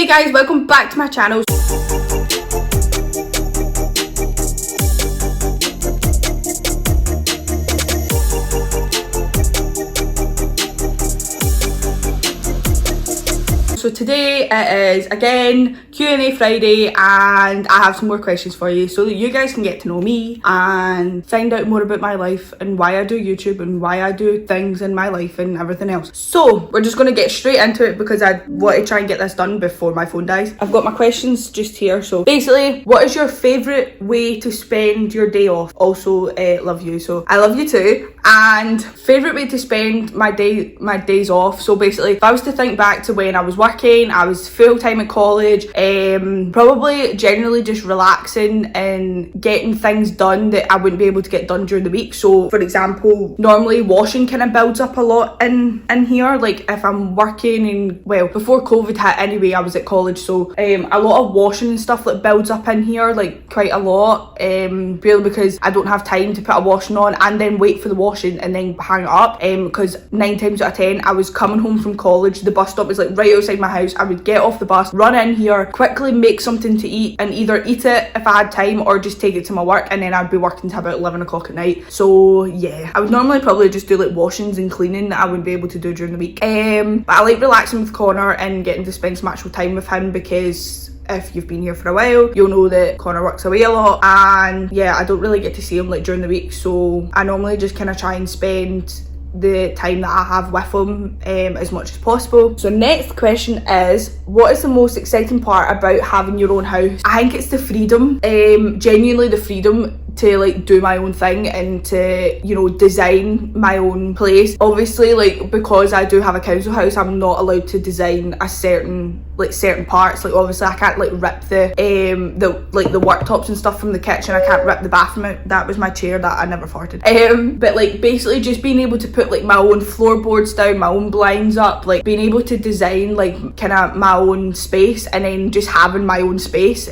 guys, welcome back to my channel. So today it is again Q&A Friday, and I have some more questions for you so that you guys can get to know me and find out more about my life and why I do YouTube and why I do things in my life and everything else. So we're just going to get straight into it because I want to try and get this done before my phone dies. I've got my questions just here. So basically, what is your favourite way to spend your day off? Also, love you, so I love you too. And favourite way to spend my days off, so basically if I was to think back to when I was working, I was full-time at college, probably generally just relaxing and getting things done that I wouldn't be able to get done during the week. So for example, normally washing kind of builds up a lot in here, like if I'm working and, well, before COVID hit anyway, I was at college, so a lot of washing and stuff like builds up in here, like quite a lot, purely because I don't have time to put a washing on and then wait for the washing and then hang it up, because 9 times out of 10 I was coming home from college, the bus stop was like right outside my house. I would get off the bus, run in here, quickly make something to eat and either eat it if I had time or just take it to my work, and then I'd be working till about 11 o'clock at night. So yeah, I would normally probably just do like washings and cleaning that I wouldn't be able to do during the week, but I like relaxing with Connor and getting to spend some actual time with him, because if you've been here for a while, you'll know that Connor works away a lot, and yeah, I don't really get to see him like during the week, so I normally just kind of try and spend the time that I have with him as much as possible. So next question is, what is the most exciting part about having your own house? I think it's the freedom, genuinely the freedom to like do my own thing and to, you know, design my own place. Obviously, like, because I do have a council house, I'm not allowed to design a certain parts. Like obviously I can't like rip the worktops and stuff from the kitchen. I can't rip the bathroom out. That was my chair that I never farted. But like basically just being able to put like my own floorboards down, my own blinds up, like being able to design like kind of my own space, and then just having my own space,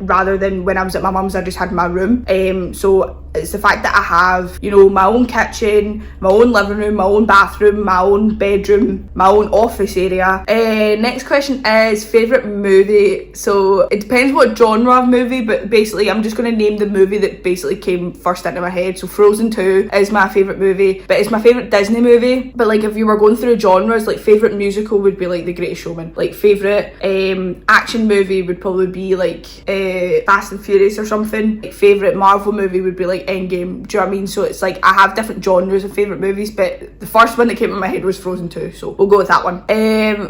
rather than when I was at my mum's I just had my room. So it's the fact that I have, you know, my own kitchen, my own living room, my own bathroom, my own bedroom, my own office area. Next question is favourite movie. So it depends what genre of movie, but basically I'm just going to name the movie that basically came first into my head. So Frozen 2 is my favourite movie, but it's my favourite Disney movie. But like if you were going through genres, like favourite musical would be like The Greatest Showman. Like favourite action movie would probably be like Fast and Furious or something. Like favourite Marvel movie would be like Endgame. Do you know what I mean? So it's like I have different genres of favourite movies, but the first one that came in my head was Frozen 2, so we'll go with that one.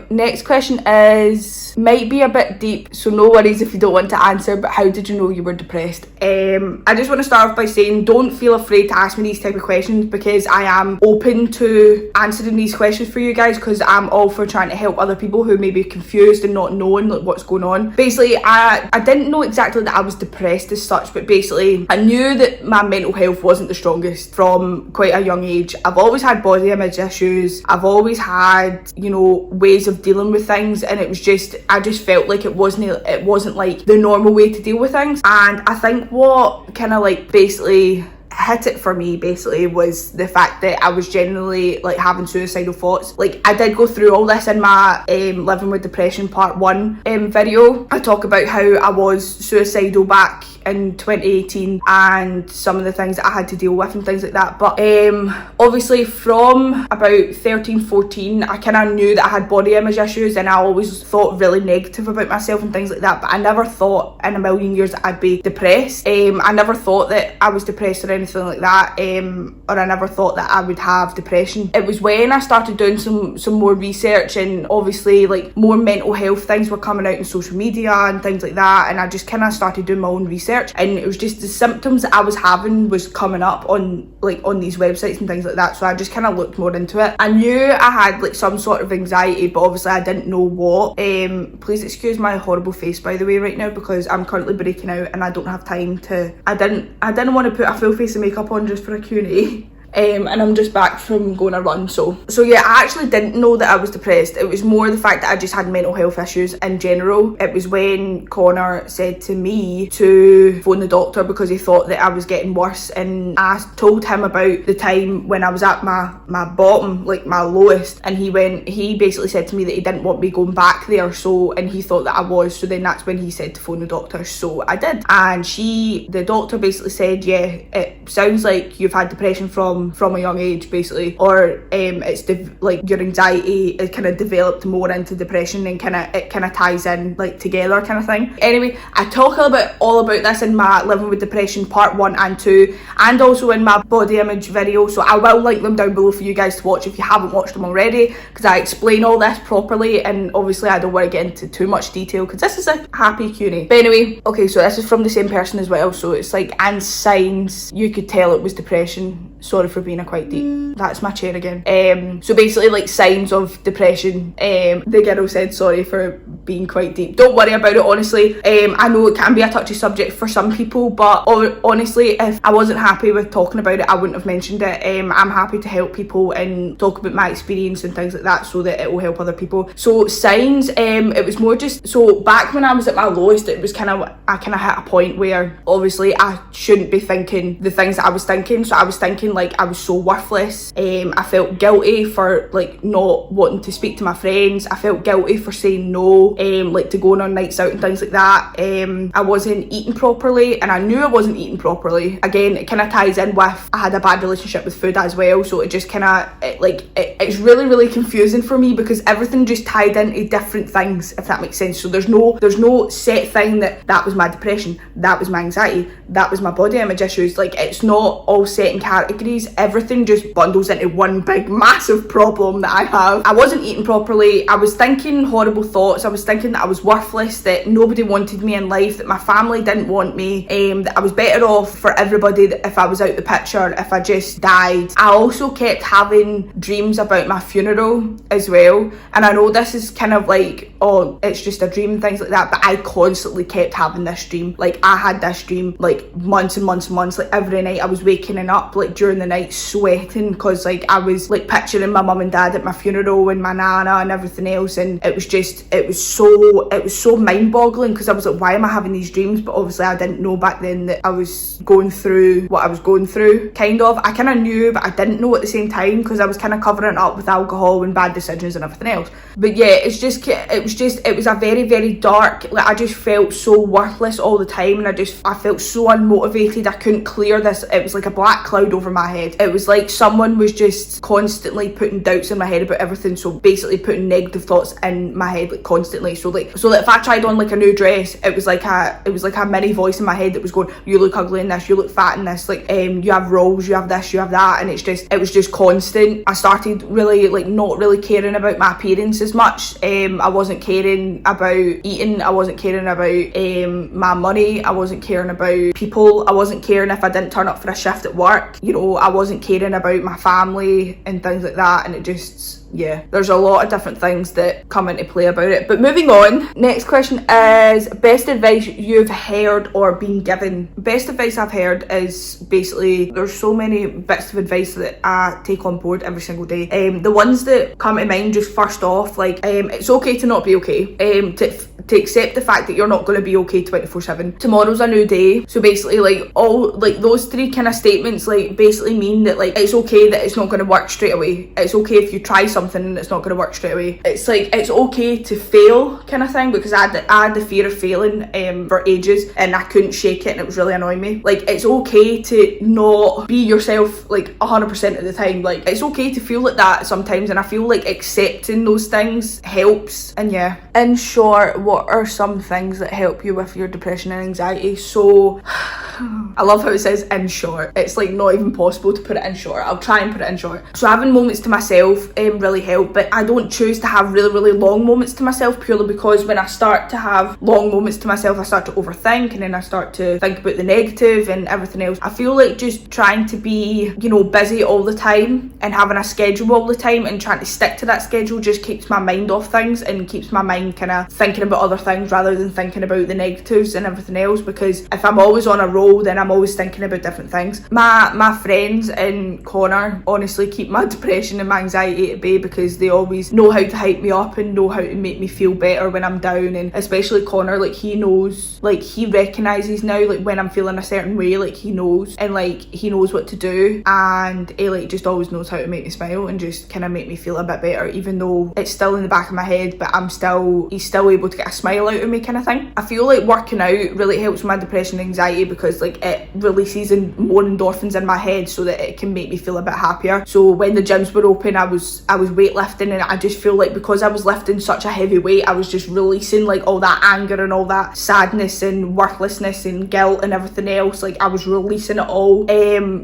Next question is, might be a bit deep, so no worries if you don't want to answer, but how did you know you were depressed? I just want to start off by saying, don't feel afraid to ask me these type of questions, because I am open to answering these questions for you guys, because I'm all for trying to help other people who may be confused and not knowing like what's going on. Basically, I didn't know exactly that I was depressed as such, but basically I knew that my mental health wasn't the strongest from quite a young age. I've always had body image issues. I've always had, you know, ways of dealing with things, and it was just, I just felt like it wasn't like the normal way to deal with things. And I think what kind of like basically hit it for me basically was the fact that I was generally like having suicidal thoughts. Like I did go through all this in my Living with Depression part 1 video. I talk about how I was suicidal back in 2018 and some of the things that I had to deal with and things like that. But obviously from about 13-14 I kind of knew that I had body image issues, and I always thought really negative about myself and things like that, but I never thought in a million years that I'd be depressed. I never thought that I was depressed or anything like that, or I never thought that I would have depression. It was when I started doing some more research, and obviously like more mental health things were coming out in social media and things like that, and I just kind of started doing my own research, and it was just the symptoms that I was having was coming up on these websites and things like that. So I just kind of looked more into it. I knew I had like some sort of anxiety, but obviously I didn't know what. Please excuse my horrible face by the way right now, because I'm currently breaking out and I don't have time to, I didn't want to put a full face of makeup on just for a Q&A. and I'm just back from going a run. So yeah, I actually didn't know that I was depressed. It was more the fact that I just had mental health issues in general. It was when Connor said to me to phone the doctor because he thought that I was getting worse, and I told him about the time when I was at my bottom, like my lowest, and he basically said to me that he didn't want me going back there, so, and he thought that I was, so then that's when he said to phone the doctor. So I did, and the doctor basically said, yeah, it sounds like you've had depression from a young age, basically, or it's like your anxiety is kind of developed more into depression, and it kind of ties in like together kind of thing. Anyway, I talk all about this in my Living with Depression part 1 and 2, and also in my body image video, so I will link them down below for you guys to watch if you haven't watched them already, because I explain all this properly, and obviously I don't want to get into too much detail because this is a happy Q&A. But anyway, okay, so this is from the same person as well, so it's like, and signs you could tell it was depression. Sorry for being quite deep. That's my chair again. So basically, like, signs of depression. The girl said sorry for being quite deep. Don't worry about it, honestly. I know it can be a touchy subject for some people, but honestly, if I wasn't happy with talking about it, I wouldn't have mentioned it. I'm happy to help people and talk about my experience and things like that so that it will help other people. So signs, it was more just, so back when I was at my lowest, it was I kind of hit a point where obviously I shouldn't be thinking the things that I was thinking. So I was thinking like I was so worthless. I felt guilty for like not wanting to speak to my friends. I felt guilty for saying no, like to going on nights out and things like that. I wasn't eating properly, and I knew I wasn't eating properly. Again, it kind of ties in with I had a bad relationship with food as well, so it just kind of it's really confusing for me because everything just tied into different things, if that makes sense. So there's no set thing that was my depression, that was my anxiety, that was my body image issues. Like, it's not all set in categories. Everything just bundles into one big massive problem that I have. I wasn't eating properly. I was thinking horrible thoughts. I was thinking that I was worthless, that nobody wanted me in life, that my family didn't want me, that I was better off for everybody if I was out the picture, if I just died. I also kept having dreams about my funeral as well, and I know this is kind of like, oh, it's just a dream and things like that, but I constantly kept having this dream. Like, I had this dream like months and months and months. Like, every night I was waking up like during the night sweating because like I was like picturing my mum and dad at my funeral and my nana and everything else, and it was so mind-boggling because I was like, why am I having these dreams? But obviously I didn't know back then that I was going through what I was going through. Kind of, I kind of knew, but I didn't know at the same time because I was kind of covering it up with alcohol and bad decisions and everything else. But yeah, it was a very dark, like, I just felt so worthless all the time, and I felt so unmotivated. I couldn't clear this. It was like a black cloud over my head. It was like someone was just constantly putting doubts in my head about everything, so basically putting negative thoughts in my head like constantly. So if I tried on like a new dress, it was like a mini voice in my head that was going, you look ugly in this, you look fat in this, like you have rolls, you have this, you have that, and it was just constant. I started really like not really caring about my appearance as much. I wasn't caring about eating, I wasn't caring about my money, I wasn't caring about people, I wasn't caring if I didn't turn up for a shift at work, you know, I wasn't caring about my family and things like that, and it just, yeah, there's a lot of different things that come into play about it. But moving on, next question is best advice you've heard or been given. Best advice I've heard is basically, there's so many bits of advice that I take on board every single day. The ones that come to mind, just first off, like it's okay to not be okay, to accept the fact that you're not going to be okay 24/7. Tomorrow's a new day. So basically, like, all like those three kind of statements like basically mean that like it's okay that it's not going to work straight away. It's okay if you try something and it's not going to work straight away. It's like it's okay to fail kind of thing, because I had the fear of failing for ages, and I couldn't shake it, and it was really annoying me. Like, it's okay to not be yourself like 100% of the time. Like, it's okay to feel like that sometimes, and I feel like accepting those things helps. And yeah, in short, what are some things that help you with your depression and anxiety? So I love how it says in short. It's like not even possible to put it in short. I'll try and put it in short. So having moments to myself really help, but I don't choose to have really long moments to myself, purely because when I start to have long moments to myself, I start to overthink, and then I start to think about the negative and everything else. I feel like just trying to be, you know, busy all the time and having a schedule all the time and trying to stick to that schedule just keeps my mind off things and keeps my mind kind of thinking about other things rather than thinking about the negatives and everything else. Because if I'm always on a roll low, then I'm always thinking about different things. My friends and Connor honestly keep my depression and my anxiety at bay, because they always know how to hype me up and know how to make me feel better when I'm down. And especially Connor, like he knows, like he recognises now, like when I'm feeling a certain way, like he knows, and like he knows what to do, and he like just always knows how to make me smile and just kind of make me feel a bit better, even though it's still in the back of my head, but he's still able to get a smile out of me, kind of thing. I feel like working out really helps my depression and anxiety, because like it releases more endorphins in my head so that it can make me feel a bit happier. So when the gyms were open, I was weightlifting, and I just feel like because I was lifting such a heavy weight, I was just releasing like all that anger and all that sadness and worthlessness and guilt and everything else. Like I was releasing it all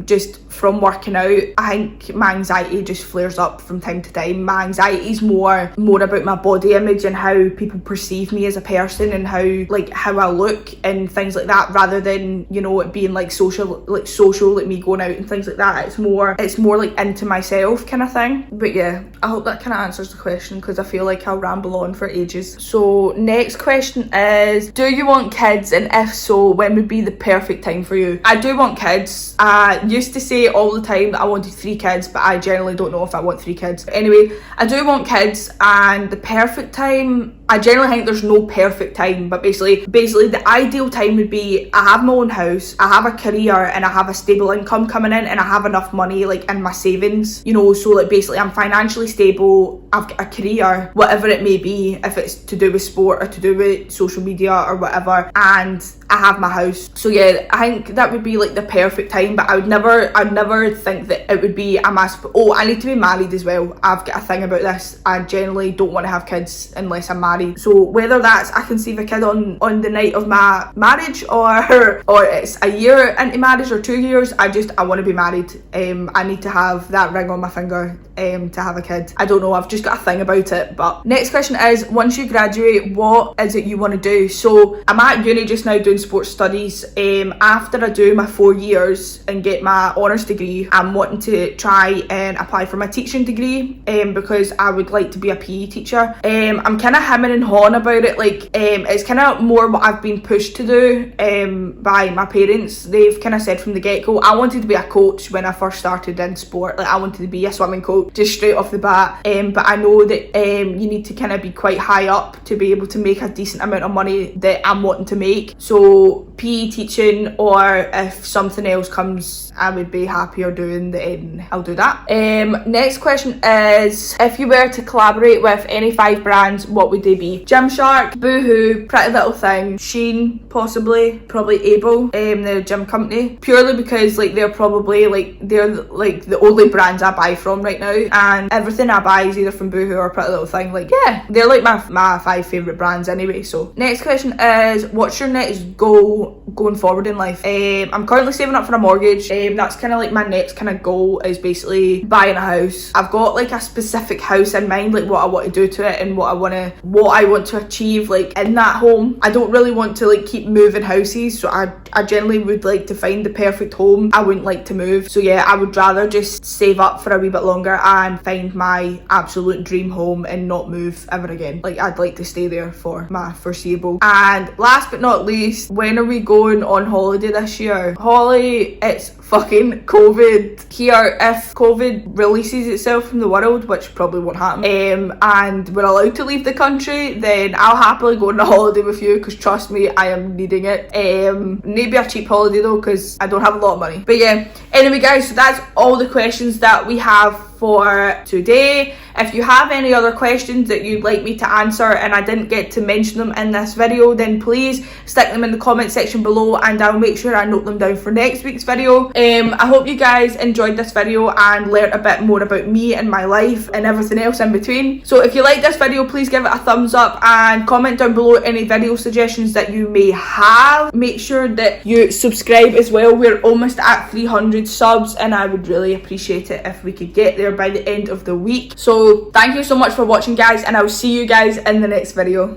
just from working out. I think my anxiety just flares up from time to time. My anxiety is more about my body image and how people perceive me as a person, and how I look and things like that, rather than, you know, it being like social, like me going out and things like that. It's more like into myself kind of thing. But yeah, I hope that kind of answers the question, because I feel like I'll ramble on for ages. So next question is, do you want kids, and if so, when would be the perfect time for you? I do want kids. I used to say all the time that I wanted 3 kids, but I generally don't know if I want 3 kids. But anyway, I do want kids, and the perfect time, I generally think there's no perfect time, but basically the ideal time would be I have my own house, I have a career, and I have a stable income coming in, and I have enough money like in my savings, you know, so like basically I'm financially stable, I've got a career, whatever it may be, if it's to do with sport or to do with social media or whatever, and I have my house. So yeah, I think that would be like the perfect time, but I'd never think that it would be I need to be married as well. I've got a thing about this. I generally don't want to have kids unless I'm married. So whether that's I conceive a kid on the night of my marriage, or it's a year into marriage or 2 years, I want to be married. I need to have that ring on my finger to have a kid. I don't know, I've just got a thing about it. But next question is, once you graduate, what is it you want to do? So I'm at uni just now doing sports studies. After I do my 4 years and get my honours degree, I'm wanting to try and apply for my teaching degree, because I would like to be a PE teacher. I'm kind of hemming and hawing about it, like it's kind of more what I've been pushed to do by my parents. They've kind of said from the get-go, I wanted to be a coach when I first started in sport. Like I wanted to be a swimming coach just straight off the bat, but I know that you need to kind of be quite high up to be able to make a decent amount of money that I'm wanting to make. So PE teaching, or if something else comes I would be happier doing, then I'll do that. Next question is, if you were to collaborate with any 5 brands, what would they be? Gymshark, Boohoo, Pretty Little Thing, Shein, probably Able, the gym company, purely because like they're the only brands I buy from right now, and everything I buy is either from Boohoo or Pretty Little Thing. Like yeah, they're like my 5 favourite brands anyway. So next question is, what's your next goal going forward in life? I'm currently saving up for a mortgage. That's kind of like my next kind of goal, is basically buying a house. I've got like a specific house in mind, like what I want to do to it and what I want to achieve like in that home. I don't really want to like keep moving houses, so I generally would like to find the perfect home. I wouldn't like to move. So yeah, I would rather just save up for a wee bit longer and find my absolute dream home and not move ever again. Like I'd like to stay there for my foreseeable. And last but not least, when are we going on holiday this year? Holly, it's fucking COVID here. If COVID releases itself from the world, which probably won't happen, and we're allowed to leave the country, then I'll happily go on a holiday with you, because trust me, I am needing it. Maybe a cheap holiday though, because I don't have a lot of money. But yeah, anyway guys, so that's all the questions that we have for today. If you have any other questions that you'd like me to answer and I didn't get to mention them in this video, then please stick them in the comment section below and I'll make sure I note them down for next week's video. I hope you guys enjoyed this video and learnt a bit more about me and my life and everything else in between. So if you like this video, please give it a thumbs up and comment down below any video suggestions that you may have. Make sure that you subscribe as well. We're almost at 300 subs and I would really appreciate it if we could get there by the end of the week. So thank you so much for watching guys, and I'll see you guys in the next video.